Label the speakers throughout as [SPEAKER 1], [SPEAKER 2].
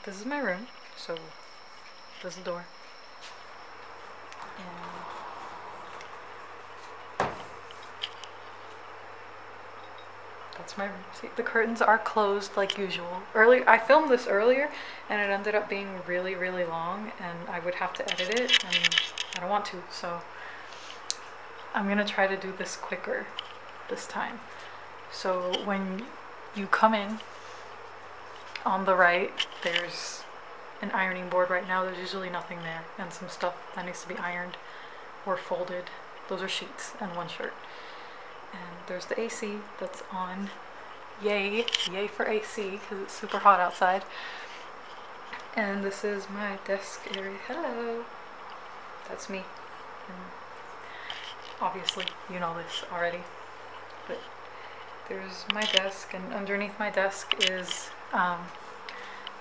[SPEAKER 1] this is my room, so there's the door. And that's my room. See, the curtains are closed like usual. I filmed this earlier and it ended up being really, really long and I would have to edit it and I don't want to, so I'm gonna try to do this quicker this time. So when you come in, on the right, there's an ironing board. Right now there's usually nothing there and some stuff that needs to be ironed or folded. Those are sheets and one shirt. And there's the AC that's on. Yay for AC because it's super hot outside. And this is my desk area. Hello, that's me. And obviously you know this already, but there's my desk, and underneath my desk is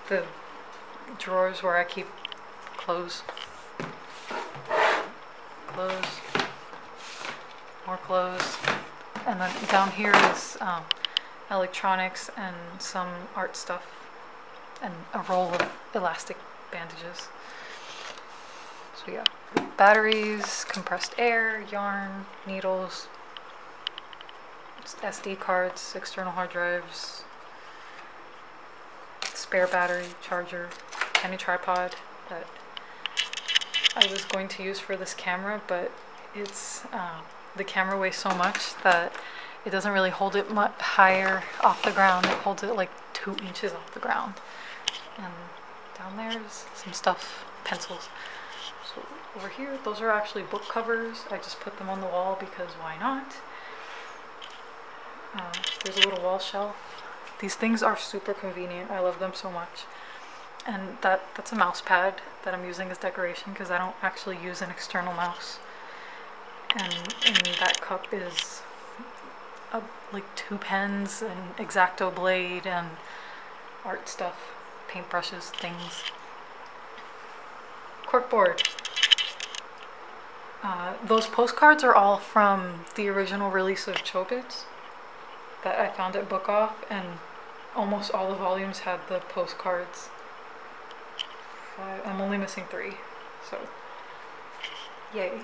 [SPEAKER 1] the drawers where I keep clothes, more clothes, and then down here is electronics and some art stuff and a roll of elastic bandages. So yeah, batteries, compressed air, yarn, needles, SD cards, external hard drives, spare battery, charger, tiny tripod that I was going to use for this camera, but it's the camera weighs so much that it doesn't really hold it much higher off the ground. It holds it like 2 inches off the ground. And down there's some stuff, pencils. So over here, those are actually book covers. I just put them on the wall because why not? There's a little wall shelf. These things are super convenient. I love them so much. And that's a mouse pad that I'm using as decoration because I don't actually use an external mouse. And in that cup is like 2 pens, an X-Acto blade, and art stuff, paintbrushes, things. Corkboard. Those postcards are all from the original release of Chobits that I found at Book Off, and almost all the volumes had the postcards. I'm only missing 3, so yay.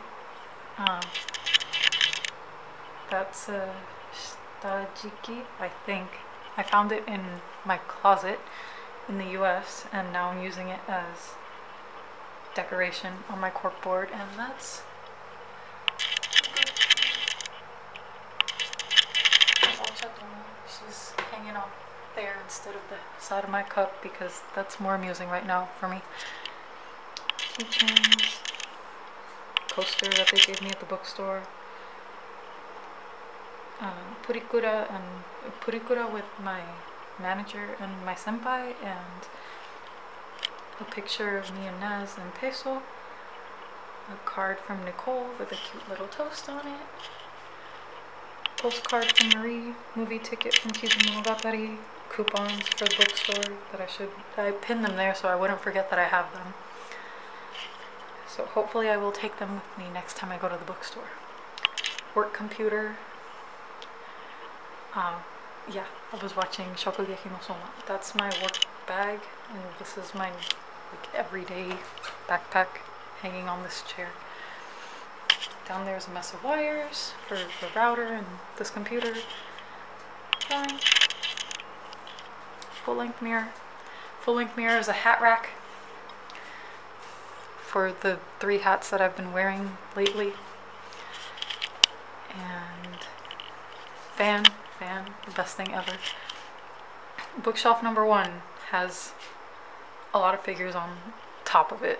[SPEAKER 1] That's a Stajiki, I think. I found it in my closet in the US, and now I'm using it as decoration on my corkboard, and that's she's hanging off there instead of the side of my cup because that's more amusing right now for me. Keychains, coaster that they gave me at the bookstore, purikura with my manager and my senpai, and a picture of me and Nazz and Peso, a card from Nicole with a cute little toast on it, postcard from Marie, movie ticket from Kizumonogatari, coupons for the bookstore that I pinned them there so I wouldn't forget that I have them. So hopefully I will take them with me next time I go to the bookstore. Work computer. Yeah, I was watching Shokugeki no Soma. That's my work bag, and this is my like everyday backpack hanging on this chair. Down there's a mess of wires for the router and this computer. Drawing. Full-length mirror. Full-length mirror is a hat rack for the 3 hats that I've been wearing lately. And fan, the best thing ever. Bookshelf number 1 has a lot of figures on top of it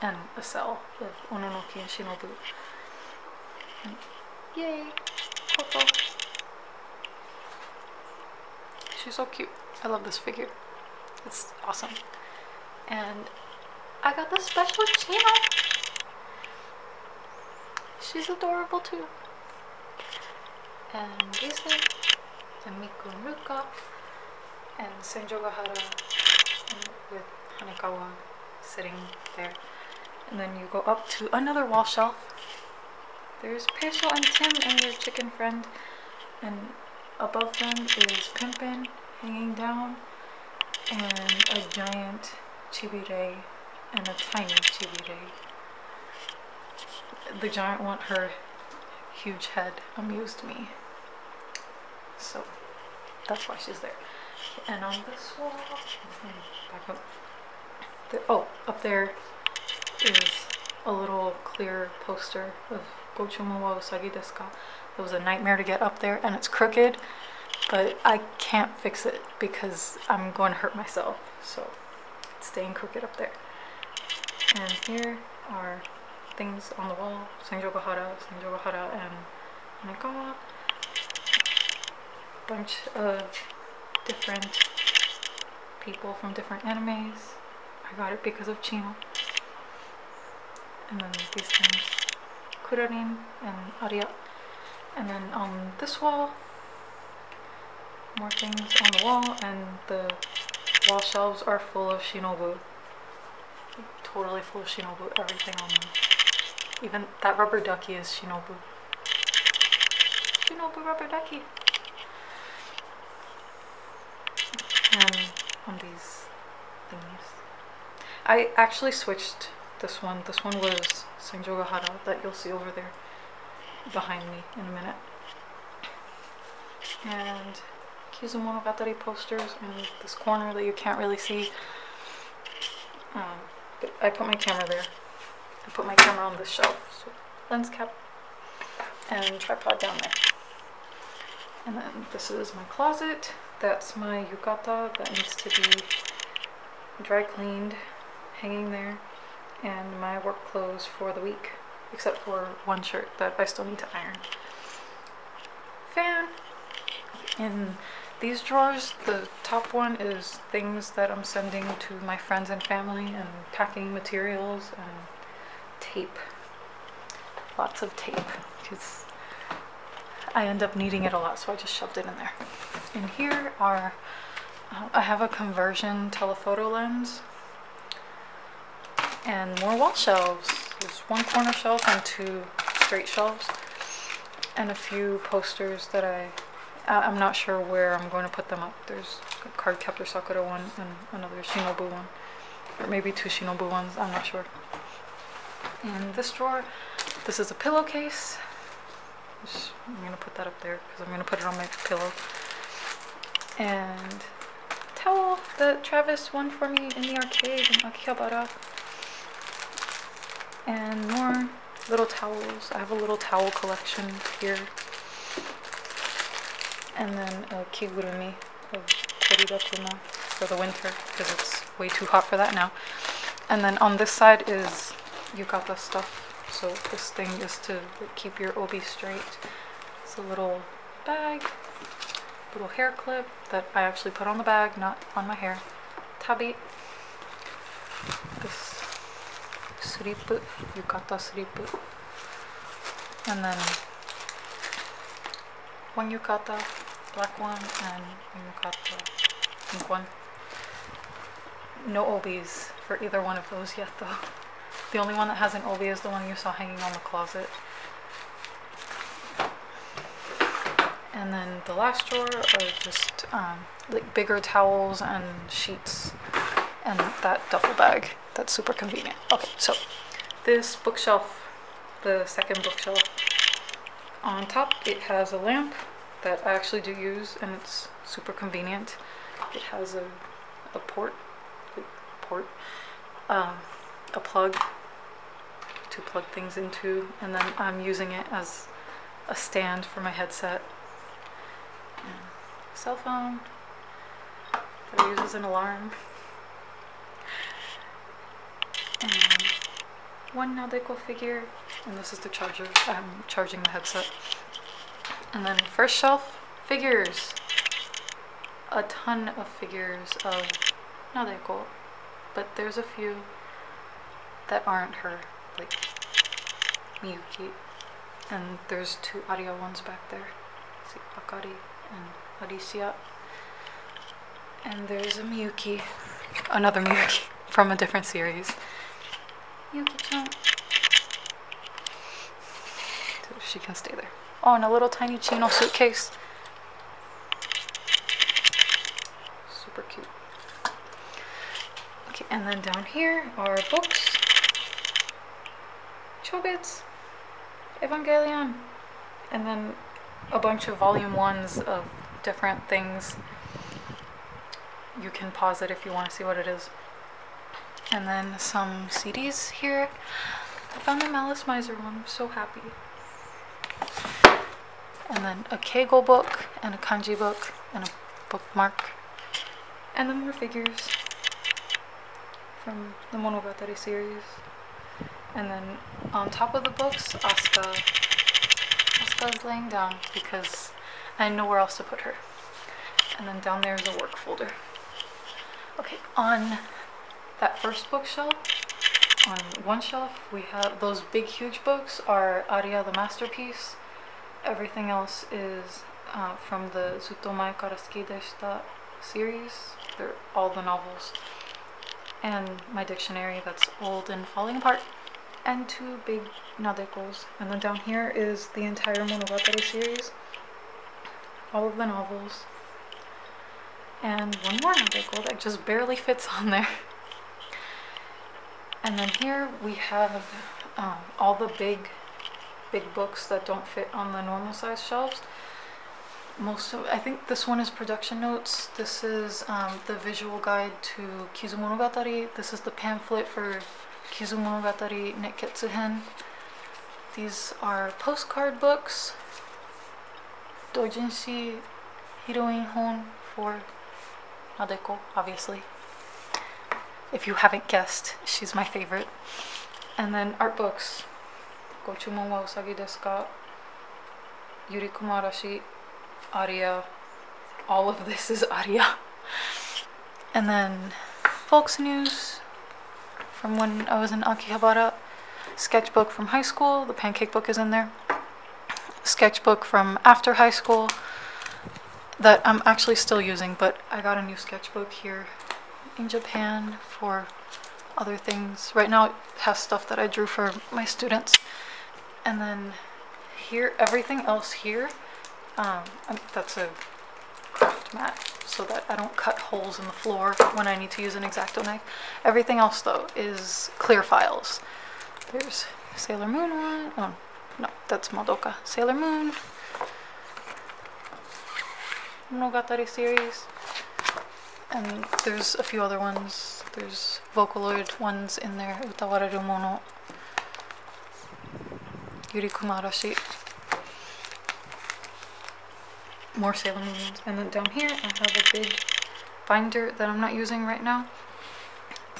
[SPEAKER 1] and a cell of Ononoki and Shinobu. And yay, Coco. She's so cute. I love this figure. It's awesome. And I got the special Chino. She's adorable too. And Lisa, and Miku and Ruka, and Senjogahara with Hanekawa sitting there. And then you go up to another wall shelf. There's Peso and Tim and their chicken friend, and above them is Pimpin hanging down, and a giant Chibi and a tiny Chibi. The giant one, her huge head amused me, so that's why she's there. And on this wall, back up. Oh, up there is a little clear poster of Gochumu wa Usagi desu ka. It was a nightmare to get up there, and it's crooked, but I can't fix it because I'm going to hurt myself, so it's staying crooked up there. And here are things on the wall: Senjogahara, and Hanekawa. Bunch of different people from different animes. I got it because of Chino. And then these things, Kurarin and Aria. And then on this wall, more things on the wall, and the wall shelves are full of Shinobu. Totally full of Shinobu, everything on them. Even that rubber ducky is Shinobu. Shinobu rubber ducky. And on these thingies. I actually switched this one. This one was Senjogahara that you'll see over there behind me in a minute. And Kizumonogatari posters in this corner that you can't really see. But I put my camera there. I put my camera on this shelf. So lens cap and tripod down there. And then this is my closet. That's my yukata that needs to be dry cleaned, hanging there, and my work clothes for the week, except for one shirt that I still need to iron. Fan. In these drawers, the top one is things that I'm sending to my friends and family, and packing materials and tape. Lots of tape, because I end up needing it a lot, so I just shoved it in there. And here are, I have a conversion telephoto lens and more wall shelves. There's one corner shelf and two straight shelves, and a few posters that I'm not sure where I'm going to put them up. There's a Cardcaptor Sakura one and another Shinobu one, or maybe two Shinobu ones, I'm not sure. In this drawer, this is a pillowcase. I'm going to put that up there because I'm going to put it on my pillow. And towel that Travis won for me in the arcade in Akihabara. And more little towels. I have a little towel collection here. And then a kigurumi of Korirakuma for the winter because it's way too hot for that now. And then on this side is yukata stuff. So this thing is to keep your obi straight. It's a little bag, little hair clip that I actually put on the bag, not on my hair. Tabi. This suripu, yukata suripu. And then one yukata, black one, and one yukata, pink one. No obis for either one of those yet though. The only one that has an obi is the one you saw hanging on the closet. And then the last drawer are just like bigger towels and sheets and that duffel bag. That's super convenient. Okay, so this bookshelf, the second bookshelf, on top it has a lamp that I actually do use, and it's super convenient. It has a plug to plug things into, and then I'm using it as a stand for my headset. And cell phone that I use as an alarm. And one Nadeko figure, and this is the charger. I'm charging the headset. And then first shelf, figures. A ton of figures of Nadeko, but there's a few that aren't her, like Miyuki. And there's two Aria ones back there. See, Akari and Alicia. And there's a Miyuki, another Miyuki from a different series. Miyuki-chan. So she can stay there. Oh, and a little tiny Chino suitcase. Super cute. Okay, And then down here are books, Chobits, Evangelion, and then a bunch of volume 1s of different things. You can pause it if you want to see what it is. And then some CDs here. I found the Malice Miser one, I'm so happy. And then a Keigo book, and a kanji book, and a bookmark. And then more figures from the Monogatari series. And then on top of the books, Asuka is laying down because I had nowhere else to put her. And then down there is a work folder. Okay, on that first bookshelf, on one shelf, we have those big huge books are Aria the Masterpiece. Everything else is from the Zutto Mae Kara Suki Deshita series. They're all the novels. And my dictionary that's old and falling apart. And two big Nadekos. And then down here is the entire Monogatari series. All of the novels. And one more Nadeko that just barely fits on there. And then here we have all the big books that don't fit on the normal size shelves. I think this one is production notes. This is the visual guide to Kizumonogatari. This is the pamphlet for Kizumonogatari Nekketsuhen. These are postcard books. Doujinshi Heroine Hon for Nadeko, obviously. If you haven't guessed, she's my favorite. And then art books. Gochumon wa Usagi desu ka? Yuri Kumarashi, Aria. All of this is Aria. And then Folks News from when I was in Akihabara. Sketchbook from high school. The pancake book is in there. Sketchbook from after high school that I'm actually still using, but I got a new sketchbook here in Japan for other things. Right now it has stuff that I drew for my students. And then here, everything else here, that's a craft mat so that I don't cut holes in the floor when I need to use an X-Acto knife. Everything else though is clear files. There's Sailor Moon one. Oh no, that's Madoka. Sailor Moon, Monogatari series, and there's a few other ones. There's Vocaloid ones in there. Utawareru Mono, Yuri Kumarashi, more Sailor Moon ones. And then down here I have a big binder that I'm not using right now,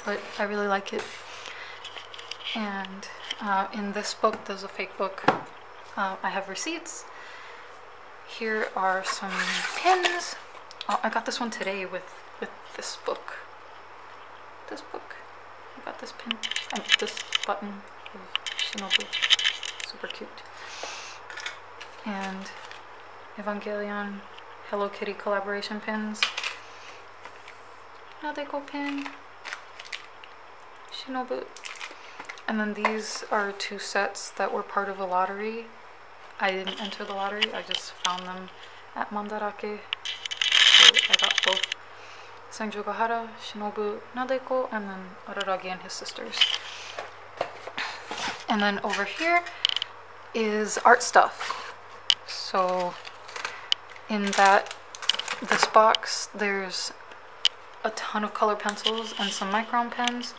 [SPEAKER 1] but I really like it. And in this book, there's a fake book. I have receipts. Here are some pins. Oh, I got this one today with this book. This book. I got this pin. This button of Shinobu. Super cute. And Evangelion Hello Kitty collaboration pins. Nadeko pin. Shinobu. And then these are two sets that were part of a lottery. I didn't enter the lottery, I just found them at Mandarake. So I got both Senju Gahara, Shinobu, Nadeko, and then Araragi and his sisters. And then over here is art stuff. So in this box, there's a ton of color pencils and some micron pens.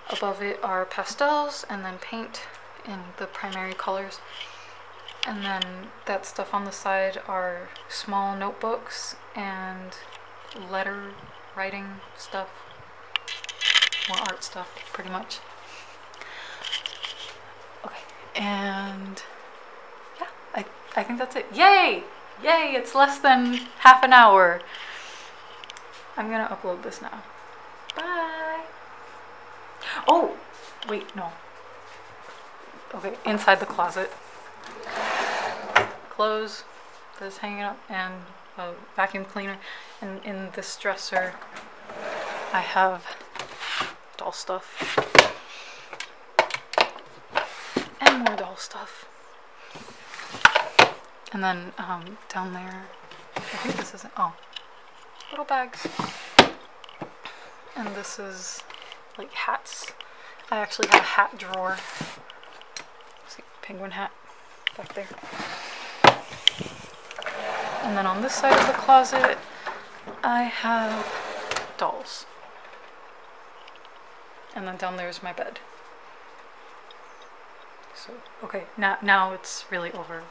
[SPEAKER 1] Above it are pastels and then paint in the primary colors. And then that stuff on the side are small notebooks and letter writing stuff. More art stuff, pretty much. Okay, and yeah, I think that's it. Yay! Yay, it's less than half an hour. I'm gonna upload this now. Bye! Oh, wait, no. Okay, inside the closet. Clothes that's hanging up and a vacuum cleaner. And in this dresser, I have doll stuff. And more doll stuff. And then down there, I think this isn't, oh, little bags. And this is like hats. I actually have a hat drawer. See, penguin hat back there. And then on this side of the closet, I have dolls. And then down there is my bed. So, okay, now it's really over.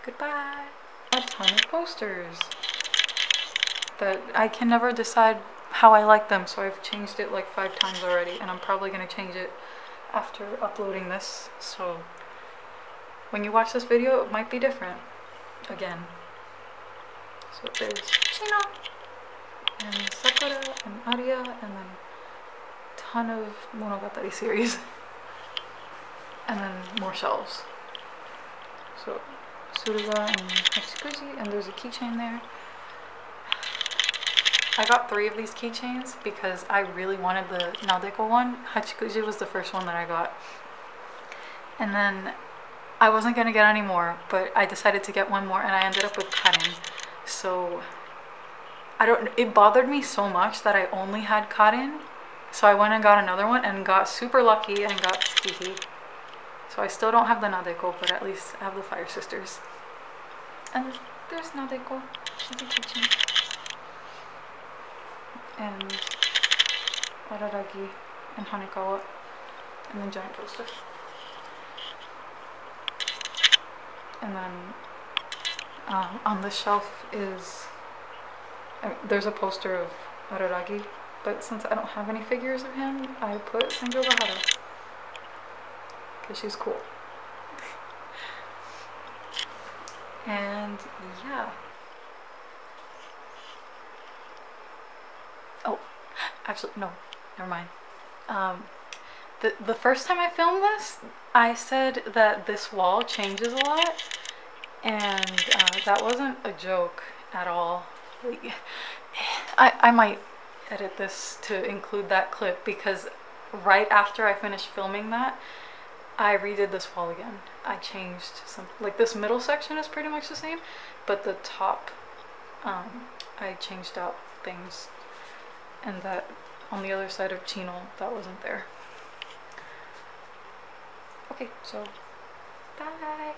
[SPEAKER 1] Goodbye. A ton of posters that I can never decide how I like them, so I've changed it like 5 times already, and I'm probably going to change it after uploading this, so when you watch this video it might be different again. So there's Chino and Sakura and Arya, and then a ton of Monogatari series, and then more shelves. So Suruga and Hachikuji, and there's a keychain there. I got 3 of these keychains because I really wanted the Nadeko one. Hachikuji was the first one that I got. And then I wasn't going to get any more, but I decided to get one more, and I ended up with Karen. So it bothered me so much that I only had Karen. So I went and got another one and got super lucky and got Tsukiki. So I still don't have the Nadeko, but at least I have the Fire Sisters. And there's Nadeko. She's a keychain. And Araragi and Hanekawa, and then giant poster. And then on this shelf is, there's a poster of Araragi, but since I don't have any figures of him, I put Senjo Gahara, because she's cool. And yeah. Oh, actually, no, never mind. The first time I filmed this, I said that this wall changes a lot, and that wasn't a joke at all. Like, I might edit this to include that clip, because right after I finished filming that, I redid this wall again. I changed some, like this middle section is pretty much the same, but the top, I changed out things. And that on the other side of Chino, that wasn't there. Okay, so bye.